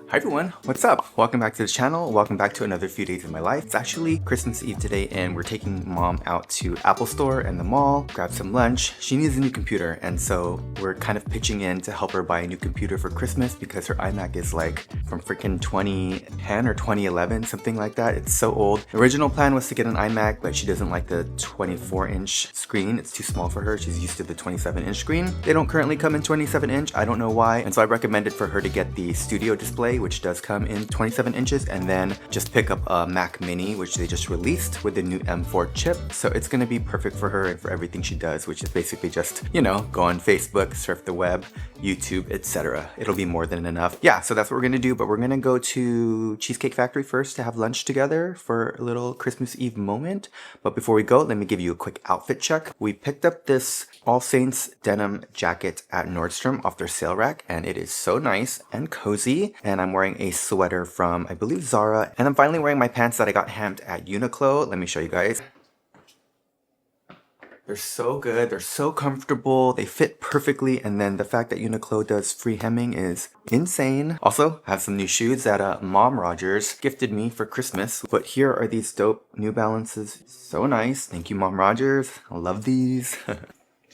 Hi everyone, what's up? Welcome back to the channel. Welcome back to another few days of my life. It's actually Christmas Eve today and we're taking mom out to Apple Store and the mall, grab some lunch. She needs a new computer and so we're kind of pitching in to help her buy a new computer for Christmas because her iMac is like from freaking 2010 or 2011, something like that. It's so old. The original plan was to get an iMac, but she doesn't like the 24-inch screen. It's too small for her. She's used to the 27-inch screen. They don't currently come in 27-inch. I don't know why. And so I recommended for her to get the Studio display, which does come in 27 inches, and then just pick up a Mac Mini, which they just released with the new M4 chip. So it's gonna be perfect for her and for everything she does, which is basically just, you know, go on Facebook, surf the web, YouTube, etc. It'll be more than enough. Yeah, so that's what we're gonna do, but we're gonna go to Cheesecake Factory first to have lunch together for a little Christmas Eve moment. But before we go, let me give you a quick outfit check. We picked up this All Saints denim jacket at Nordstrom off their sale rack, and it is so nice and cozy. And I'm wearing a sweater from, I believe, Zara. And I'm finally wearing my pants that I got hemmed at Uniqlo. Let me show you guys. They're so good, they're so comfortable, they fit perfectly, and then the fact that Uniqlo does free hemming is insane. Also, I have some new shoes that Mom Rogers gifted me for Christmas. But here are these dope New Balances. So nice. Thank you, Mom Rogers. I love these.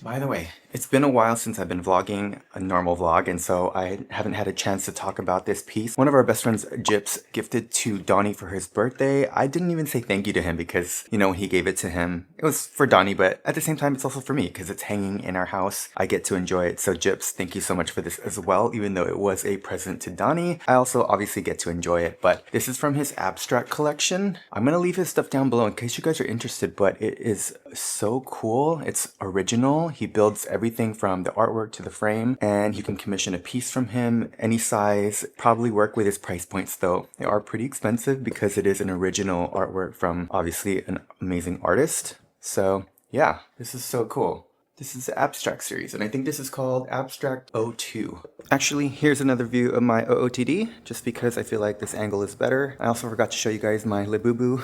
By the way, it's been a while since I've been vlogging a normal vlog, and so I haven't had a chance to talk about this piece. One of our best friends, Jips, gifted to Donnie for his birthday. I didn't even say thank you to him because, you know, when he gave it to him, it was for Donnie, but at the same time, it's also for me because it's hanging in our house. I get to enjoy it. So Jips, thank you so much for this as well, even though it was a present to Donnie. I also obviously get to enjoy it, but this is from his abstract collection. I'm gonna leave his stuff down below in case you guys are interested, but it is so cool. It's original. He builds everything from the artwork to the frame, and you can commission a piece from him any size. Probably work with his price points though. They are pretty expensive because it is an original artwork from obviously an amazing artist. So yeah, this is so cool. This is the Abstract series, and I think this is called Abstract 02. Actually, here's another view of my OOTD, just because I feel like this angle is better. I also forgot to show you guys my Labubu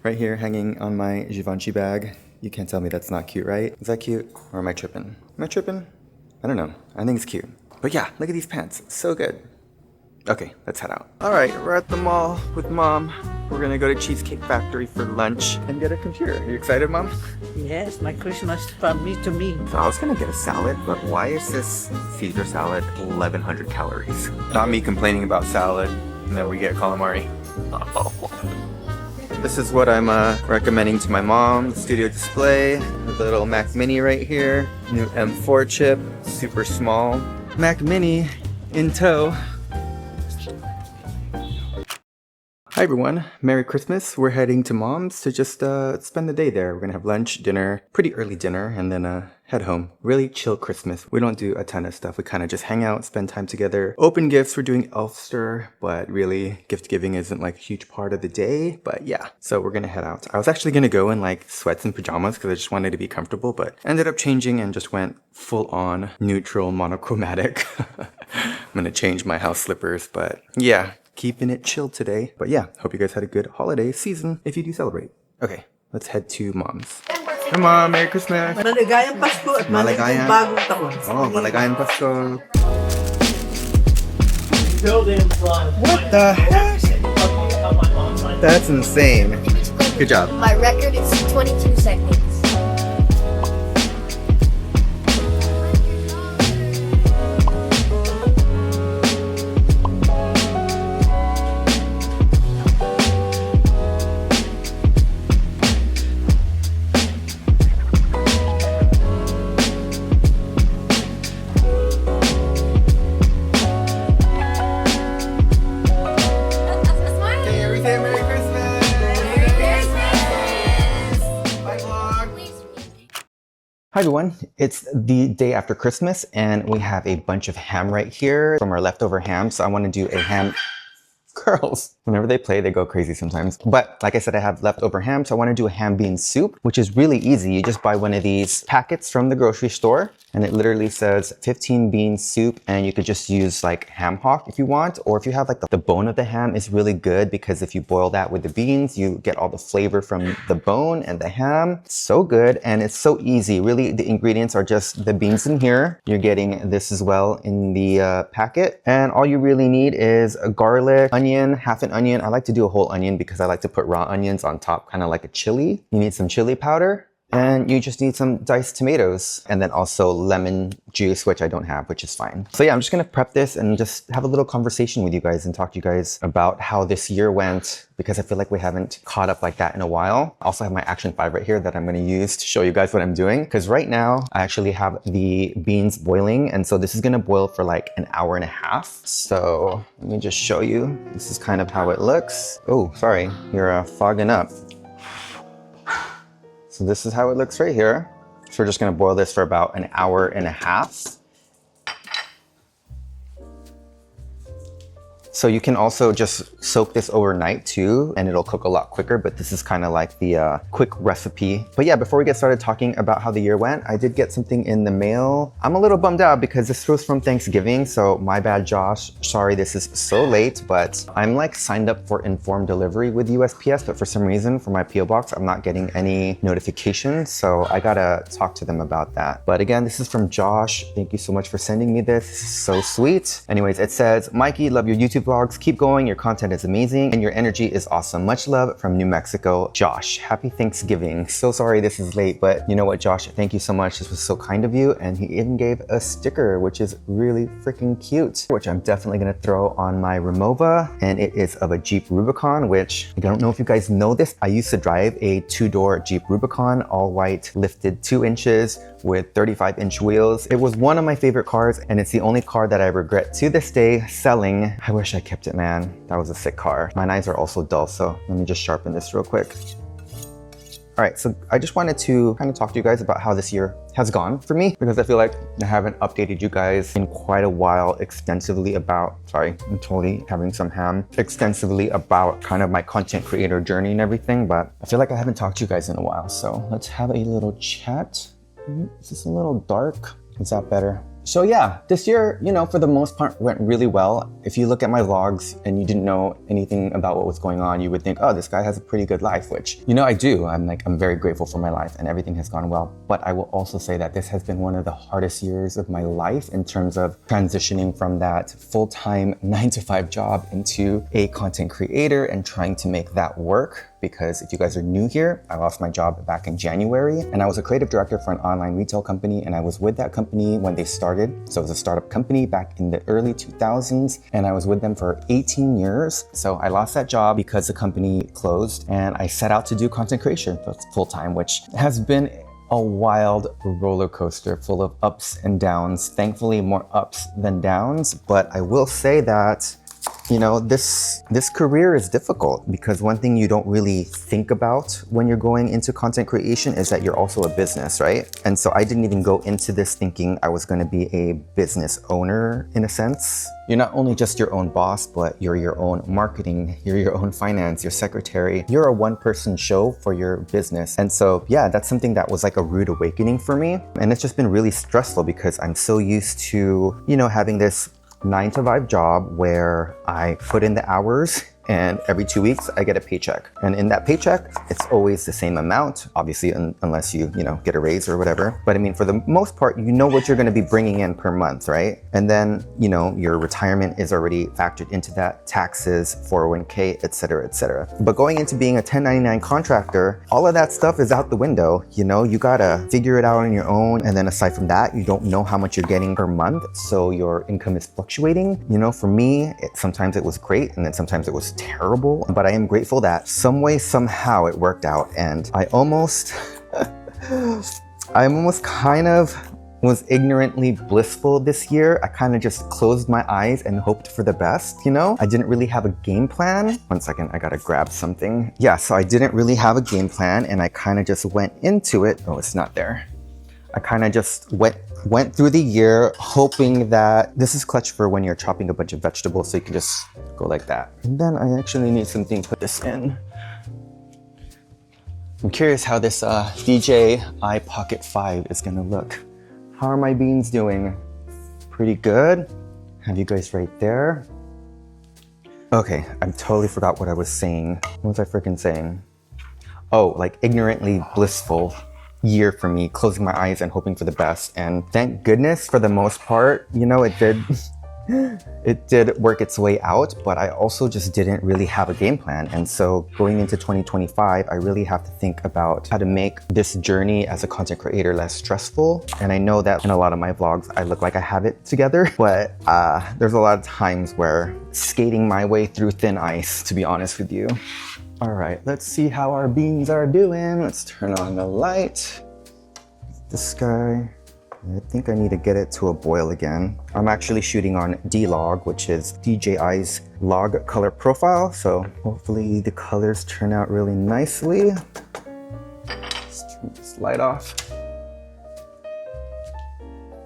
right here hanging on my Givenchy bag. You can't tell me that's not cute, right? Is that cute? Or am I tripping? Am I tripping? I don't know. I think it's cute. But yeah, look at these pants. So good. Okay, let's head out. All right, we're at the mall with Mom. We're gonna go to Cheesecake Factory for lunch and get a computer. Are you excited, Mom? Yes, my Christmas from me to me. So I was gonna get a salad, but why is this Caesar salad 1,100 calories? Not me complaining about salad, and then we get calamari. This is what I'm recommending to my mom. The Studio display, the little Mac Mini right here, new M4 chip, super small. Mac Mini in tow. Hi everyone, Merry Christmas. We're heading to Mom's to just spend the day there. We're gonna have lunch, dinner, pretty early dinner, and then head home. Really chill Christmas. We don't do a ton of stuff. We kind of just hang out, spend time together, open gifts. We're doing Elfster, but really gift giving isn't like a huge part of the day. But yeah, so we're gonna head out. I was actually gonna go in like sweats and pajamas because I just wanted to be comfortable, but ended up changing and just went full on neutral monochromatic. I'm gonna change my house slippers, but yeah. Keeping it chill today. But yeah, hope you guys had a good holiday season if you do celebrate. Okay, let's head to Mom's. Hi Mom, Merry Christmas! Maligayang Pasko at maligayang bagong taon. Oh, maligayang Pasko. What the heck? That's insane. Good job. My record is 22 seconds. Hi everyone, it's the day after Christmas and we have a bunch of ham right here from our leftover ham. So I want to do a ham girls. Whenever they play, they go crazy sometimes. But like I said, I have leftover ham, so I want to do a ham bean soup, which is really easy. You just buy one of these packets from the grocery store, and it literally says 15 bean soup, and you could just use like ham hock if you want, or if you have like the bone of the ham is really good, because if you boil that with the beans, you get all the flavor from the bone and the ham. It's so good, and it's so easy. Really, the ingredients are just the beans in here. You're getting this as well in the packet, and all you really need is a garlic, onion, half an onion. I like to do a whole onion because I like to put raw onions on top, kind of like a chili. You need some chili powder, and you just need some diced tomatoes, and then also lemon juice, which I don't have, which is fine. So yeah, I'm just gonna prep this and just have a little conversation with you guys and talk to you guys about how this year went, because I feel like we haven't caught up like that in a while. I also have my Action 5 right here that I'm gonna use to show you guys what I'm doing, because right now I actually have the beans boiling, and so this is gonna boil for like an hour and a half. So let me just show you. This is kind of how it looks. Oh, sorry, you're fogging up. So this is how it looks right here. So we're just gonna boil this for about an hour and a half. So you can also just soak this overnight too, and it'll cook a lot quicker, but this is kind of like the quick recipe. But yeah, before we get started talking about how the year went, I did get something in the mail. I'm a little bummed out because this was from Thanksgiving, so my bad, Josh. Sorry this is so late, but I'm like signed up for informed delivery with USPS, but for some reason for my PO box, I'm not getting any notifications, so I gotta talk to them about that. But again, this is from Josh. Thank you so much for sending me this. This is so sweet. Anyways, it says, Mikey, love your YouTube vlogs. Keep going. Your content is amazing and your energy is awesome. Much love from New Mexico, Josh. Happy Thanksgiving. So sorry this is late, but you know what, Josh? Thank you so much. This was so kind of you. And he even gave a sticker, which is really freaking cute, which I'm definitely going to throw on my Remova. And it is of a Jeep Rubicon, which I don't know if you guys know this. I used to drive a 2-door Jeep Rubicon, all white, lifted 2 inches with 35-inch wheels. It was one of my favorite cars, and it's the only car that I regret to this day selling. I wish I kept it, man. That was a sick car. My knives are also dull, so let me just sharpen this real quick. All right, so I just wanted to kind of talk to you guys about how this year has gone for me, because I feel like I haven't updated you guys in quite a while extensively about, sorry, I'm totally having some ham, extensively about kind of my content creator journey and everything, but I feel like I haven't talked to you guys in a while. So let's have a little chat. Is this a little dark? Is that better? So yeah, this year, you know, for the most part went really well. If you look at my vlogs and you didn't know anything about what was going on, you would think, oh, this guy has a pretty good life, which, you know, I do. I'm very grateful for my life and everything has gone well. But I will also say that this has been one of the hardest years of my life in terms of transitioning from that full-time 9-to-5 job into a content creator and trying to make that work. Because if you guys are new here, I lost my job back in January, and I was a creative director for an online retail company, and I was with that company when they started. So it was a startup company back in the early 2000s, and I was with them for 18 years. So I lost that job because the company closed, and I set out to do content creation full-time, which has been a wild roller coaster full of ups and downs. Thankfully, more ups than downs, but I will say that, you know, this career is difficult because one thing you don't really think about when you're going into content creation is that you're also a business, right? And so I didn't even go into this thinking I was going to be a business owner in a sense. You're not only just your own boss, but you're your own marketing, you're your own finance, your secretary. You're a one-person show for your business. And so, yeah, that's something that was like a rude awakening for me. And it's just been really stressful because I'm so used to, you know, having this 9-to-5 job where I put in the hours and every 2 weeks I get a paycheck. And in that paycheck, it's always the same amount, obviously, unless you get a raise or whatever. But I mean, for the most part, you know what you're gonna be bringing in per month, right? And then, you know, your retirement is already factored into that, taxes, 401k, et cetera, et cetera. But going into being a 1099 contractor, all of that stuff is out the window. You know, you gotta figure it out on your own. And then aside from that, you don't know how much you're getting per month. So your income is fluctuating. You know, for me, sometimes it was great and then sometimes it was terrible, but I am grateful that some way, somehow it worked out. And I almost kind of was ignorantly blissful this year. I kind of just closed my eyes and hoped for the best, you know? I didn't really have a game plan. One second, I gotta grab something. Yeah, so I didn't really have a game plan and I kind of just went into it. Oh, it's not there. I kind of just went through the year hoping that this is clutch for when you're chopping a bunch of vegetables, so you can just go like that. And then I actually need something to put this in. I'm curious how this DJI Pocket 5 is gonna look. How are my beans doing? Pretty good. Have you guys right there. Okay, I totally forgot what I was saying. What was I freaking saying? Oh, like ignorantly blissful year for me, closing my eyes and hoping for the best. And thank goodness for the most part, you know, it did work its way out, but I also just didn't really have a game plan. And so going into 2025, I really have to think about how to make this journey as a content creator less stressful. And I know that in a lot of my vlogs, I look like I have it together, but there's a lot of times where skating my way through thin ice, to be honest with you. All right, let's see how our beans are doing. Let's turn on the light. This guy. I think I need to get it to a boil again. I'm actually shooting on D-Log, which is DJI's log color profile. So hopefully the colors turn out really nicely. Let's turn this light off.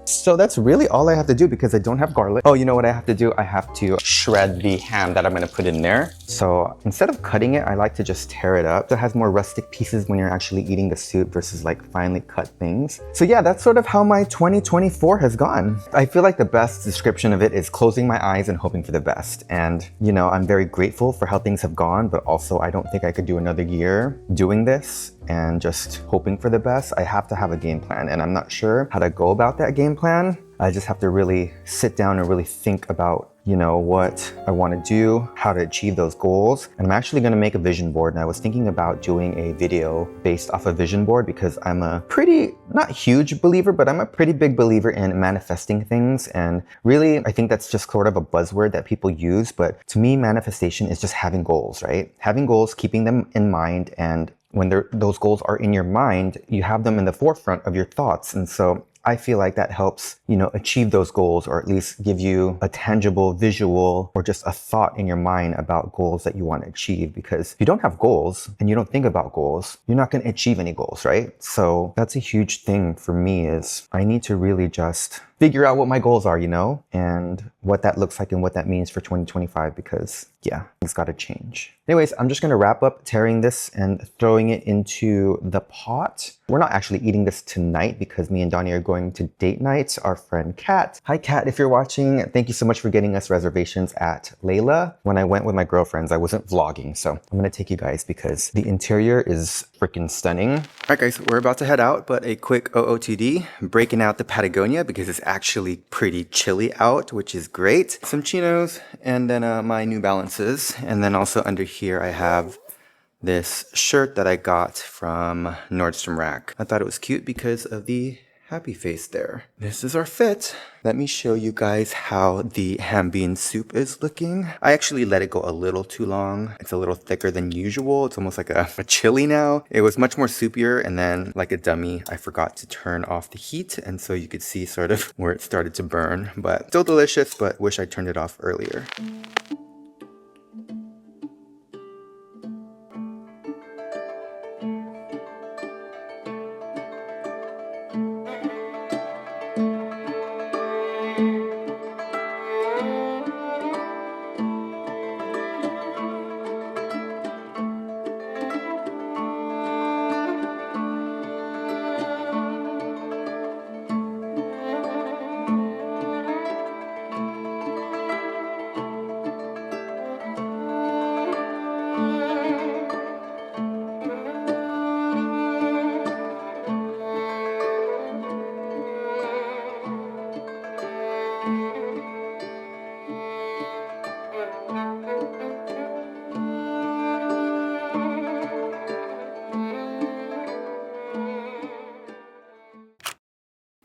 So that's really all I have to do because I don't have garlic. Oh, you know what I have to do? I have to shred the ham that I'm gonna put in there. So instead of cutting it, I like to just tear it up. So it has more rustic pieces when you're actually eating the soup versus like finely cut things. So yeah, that's sort of how my 2024 has gone. I feel like the best description of it is closing my eyes and hoping for the best. And you know, I'm very grateful for how things have gone, but also I don't think I could do another year doing this and just hoping for the best. I have to have a game plan, and I'm not sure how to go about that game plan. I just have to really sit down and really think about, you know, what I want to do, how to achieve those goals. And I'm actually going to make a vision board. And I was thinking about doing a video based off a vision board because I'm a pretty, not huge believer, but I'm a pretty big believer in manifesting things. And really, I think that's just sort of a buzzword that people use. But to me, manifestation is just having goals, right? Having goals, keeping them in mind, and when those goals are in your mind, you have them in the forefront of your thoughts. And so I feel like that helps, you know, achieve those goals, or at least give you a tangible visual or just a thought in your mind about goals that you want to achieve. Because if you don't have goals and you don't think about goals, you're not going to achieve any goals, right? So that's a huge thing for me, is I need to really just figure out what my goals are, you know, and what that looks like and what that means for 2025, because yeah, things got to change. Anyways, I'm just going to wrap up tearing this and throwing it into the pot. We're not actually eating this tonight because me and Donnie are going to date night. Our friend Kat. Hi Kat, if you're watching, thank you so much for getting us reservations at Leila. When I went with my girlfriends, I wasn't vlogging, so I'm going to take you guys because the interior is freaking stunning. All right guys, we're about to head out, but a quick OOTD, breaking out the Patagonia because it's actually pretty chilly out, which is great. Some chinos, and then my New Balances. And then also under here I have this shirt that I got from Nordstrom Rack. I thought it was cute because of the happy face there. This is our fit. Let me show you guys how the ham bean soup is looking. I actually let it go a little too long. It's a little thicker than usual. It's almost like a chili now. It was much more soupier, and then like a dummy, I forgot to turn off the heat, and so you could see sort of where it started to burn. But still delicious, but wish I turned it off earlier.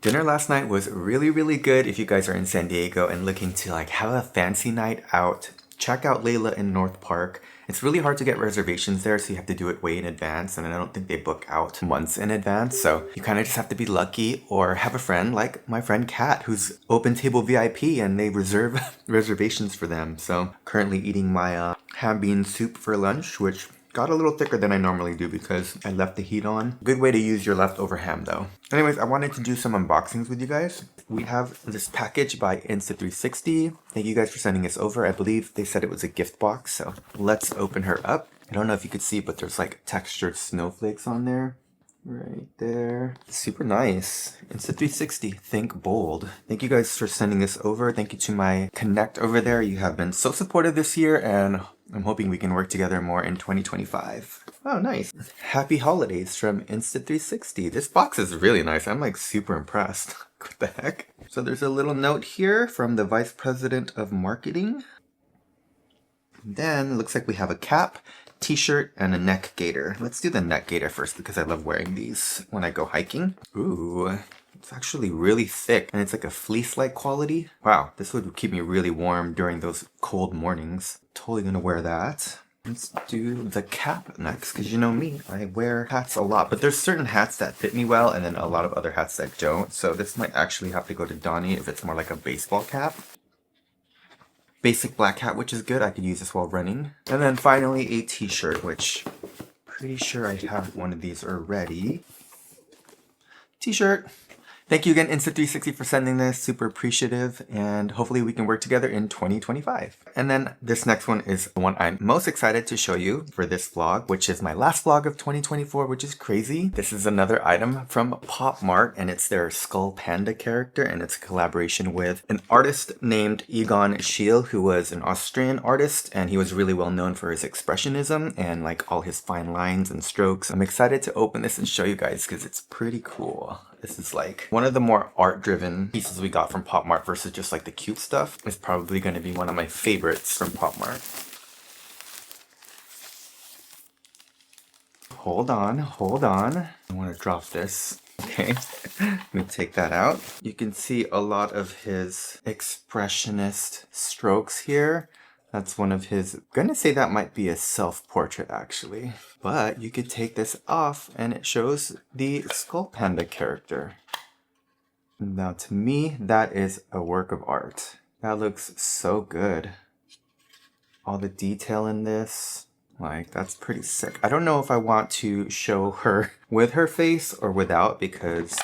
Dinner last night was really good. If you guys are in San Diego and looking to like have a fancy night out, check out Leila in North Park. It's really hard to get reservations there, so you have to do it way in advance, and I don't think they book out months in advance, so you kind of just have to be lucky or have a friend like my friend Kat, who's open table VIP, and they reserve reservations for them. So currently eating my ham bean soup for lunch, which Got a little thicker than I normally do because I left the heat on. Good way to use your leftover ham though. Anyways, I wanted to do some unboxings with you guys. We have this package by Insta360. Thank you guys for sending this over. I believe they said it was a gift box, so let's open her up. I don't know if you could see, but there's like textured snowflakes on there. Right there. Super nice. Insta360, think bold. Thank you guys for sending this over. Thank you to my connect over there. You have been so supportive this year, and I'm hoping we can work together more in 2025. Oh, nice. Happy holidays from Insta360. This box is really nice. I'm like super impressed. What the heck? So there's a little note here from the Vice President of Marketing. And then it looks like we have a cap, t-shirt, and a neck gaiter. Let's do the neck gaiter first because I love wearing these when I go hiking. Ooh, it's actually really thick and it's like a fleece-like quality. Wow, this would keep me really warm during those cold mornings. Totally gonna wear that. Let's do the cap next because you know me, I wear hats a lot, but there's certain hats that fit me well and then a lot of other hats that don't. So this might actually have to go to Donnie if it's more like a baseball cap. Basic black hat, which is good. I could use this while running. And then finally a t-shirt, which pretty sure I have one of these already. T-shirt. Thank you again, Insta360, for sending this. Super appreciative, and hopefully we can work together in 2025. And then this next one is the one I'm most excited to show you for this vlog, which is my last vlog of 2024, which is crazy. This is another item from Mart, and it's their SKULLPANDA character, and it's a collaboration with an artist named Egon, Schiele, who was an Austrian artist, and he was really well known for his expressionism and like all his fine lines and strokes. I'm excited to open this and show you guys because it's pretty cool. This is like one of the more art-driven pieces we got from Mart versus just like the cute stuff. It's probably going to be one of my favorites from Mart. Hold on, hold on. I want to drop this. Okay, let me take that out. You can see a lot of his expressionist strokes here. That's one of his, I'm gonna say that might be a self-portrait actually. But you could take this off and it shows the SKULLPANDA character. Now to me, that is a work of art. That looks so good. All the detail in this, like that's pretty sick. I don't know if I want to show her with her face or without because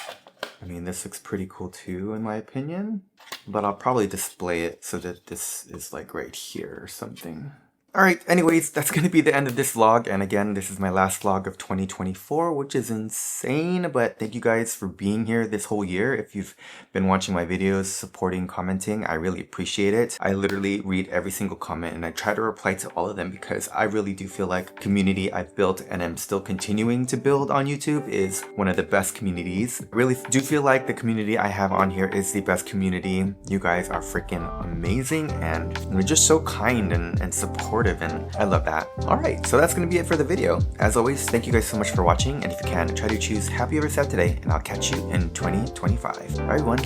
I mean, this looks pretty cool too, in my opinion. But I'll probably display it so that this is like right here or something. Alright, anyways, that's going to be the end of this vlog. And again, this is my last vlog of 2024, which is insane. But thank you guys for being here this whole year. If you've been watching my videos, supporting, commenting, I really appreciate it. I literally read every single comment and I try to reply to all of them because I really do feel like the community I've built and I'm still continuing to build on YouTube is one of the best communities. I really do feel like the community I have on here is the best community. You guys are freaking amazing and you're just so kind and supportive. And I love that. Alright, so that's going to be it for the video. As always, thank you guys so much for watching, and if you can, try to choose happy ever sad today, and I'll catch you in 2025. Alright everyone,